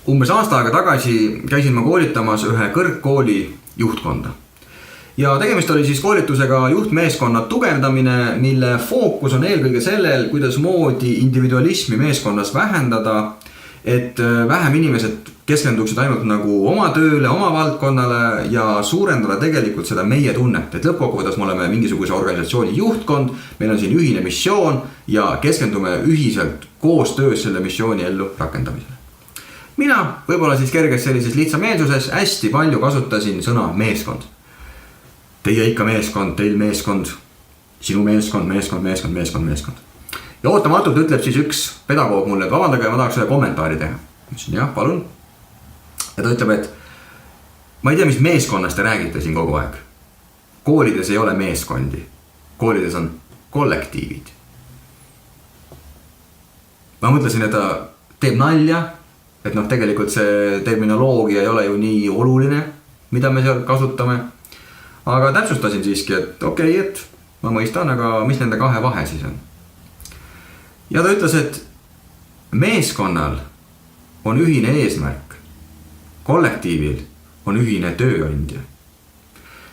Umbes aasta aega tagasi käisin ma koolitamas ühe kõrgkooli juhtkonda. Ja tegemist oli siis koolitusega juhtmeeskonna tugevdamine, mille fookus on eelkõige sellel, kuidas moodi individualismi meeskonnas vähendada, et vähem inimesed keskenduksid ainult nagu oma tööle, oma valdkonnale ja suurendada tegelikult seda meie tunnet, et lõppkokkuvõttes me oleme mingisuguse organisatsiooni juhtkond, meil on siin ühine missioon ja keskendume ühiselt koostöös selle missiooni ellu rakendamisele. Mina võib-olla siis kerges sellises lihtsameelsuses hästi palju kasutasin sõna meeskond. Teie ikka meeskond, teil meeskond, sinu meeskond. Ja ootamatult ütleb siis üks pedagoog mulle, et vabandage, ma tahaks ühe kommentaari teha. Ütlesin, jah, palun. Ja ta ütleb, et ma ei tea, mis meeskonnast te räägite siin kogu aeg. Koolides ei ole meeskondi. Koolides on kollektiivid. Ma mõtlesin, et ta teeb nalja, et tegelikult see terminoloogia ei ole ju nii oluline, mida me seal kasutame. Aga täpsustasin siiski, et okei, et ma mõistan, aga mis nende kahe vahe siis on? Ja ta ütles, et meeskonnal on ühine eesmärk, kollektiivil on ühine tööandja.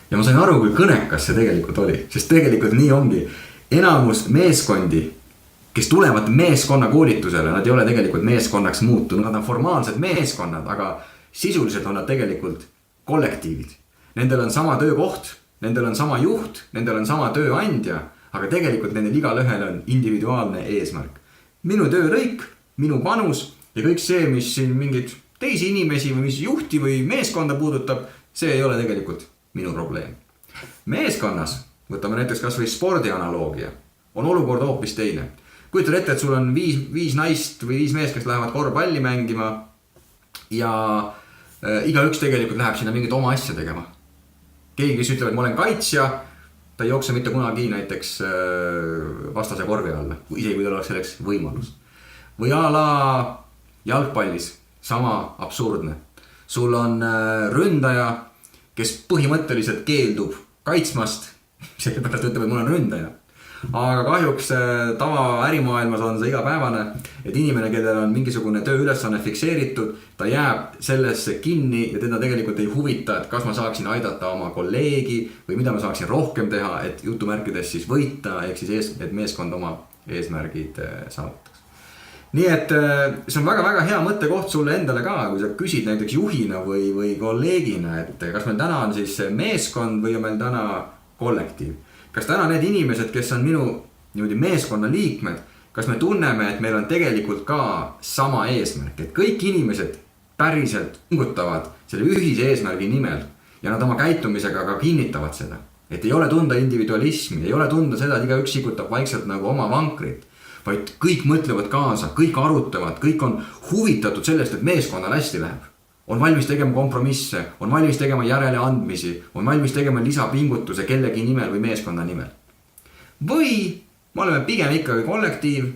Ja ma sain aru, kui kõnekas see tegelikult oli, sest tegelikult nii ongi. Enamus meeskondi, kes tulevad meeskonna koolitusele, nad ei ole tegelikult meeskonnaks muutunud, nad on formaalsed meeskonnad, aga sisuliselt on nad tegelikult kollektiivid. Nendel on sama töökoht, nendel on sama juht, nendel on sama tööandja, aga tegelikult nendel igal ühel on individuaalne eesmärk. Minu töölõik, minu panus ja kõik see, mis siin mingid teisi inimesi või mis juhti või meeskonda puudutab, see ei ole tegelikult minu probleem. Meeskonnas, võtame näiteks kas või spordi analoogia, on olukord hoopis teine. Kujutan ette, et sul on viis naist või 5 meest, kes lähevad korvpalli mängima ja igaüks tegelikult läheb sinna mingit oma asja tegema. Keegi, kes ütleb, et ma olen kaitsja, ta ei jookse mitte kunagi näiteks vastase korvi alla, isegi kui tal oleks selleks võimalus. Või a la jalgpallis, sama absurdne. Sul on ründaja, kes põhimõtteliselt keeldub kaitsmast, sellepärast ütleb, et mul on ründaja. Aga kahjuks tava ärimaailmas on see igapäevane, et inimene, kellel on mingisugune tööülesanne fikseeritud, ta jääb sellesse kinni ja teda tegelikult ei huvita, et kas ma saaksin aidata oma kolleegi või mida ma saaksin rohkem teha, et jutumärkides siis võita, ehk siis et meeskond oma eesmärgid saavutaks. Nii et see on väga-väga hea mõttekoht sulle endale ka, kui sa küsid näiteks juhina või kolleegina, et kas meil täna on siis meeskond või on meil täna kollektiiv. Kas täna need inimesed, kes on minu meeskonna liikmed, kas me tunneme, et meil on tegelikult ka sama eesmärk, et kõik inimesed päriselt pingutavad selle ühise eesmärgi nimel ja nad oma käitumisega ka kinnitavad seda. Et ei ole tunda individualismi, ei ole tunda seda, et igaüks sikutab vaikselt nagu oma vankrit, vaid kõik mõtlevad kaasa, kõik arutavad, kõik on huvitatud sellest, et meeskonnal hästi läheb. On valmis tegema kompromisse, on valmis tegema järele andmisi, on valmis tegema lisapingutuse kellegi nimel või meeskonna nimel. Või me oleme pigem ikkagi kollektiiv,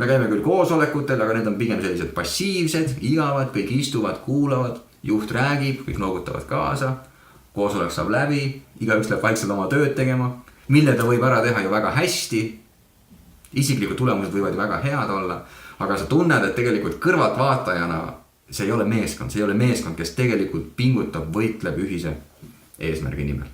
me käime küll koosolekutel, aga need on pigem sellised passiivsed, igavad, kõik istuvad, kuulavad, juht räägib, kõik noogutavad kaasa, koosolek saab läbi, igaüks läheb vaikselt oma tööd tegema, mille ta võib ära teha ju väga hästi, isiklikud tulemused võivad ju väga head olla, aga sa tunned, et tegelikult kõrvalt vaatajana see ei ole meeskond, kes tegelikult pingutab, võitleb ühise eesmärgi nimel.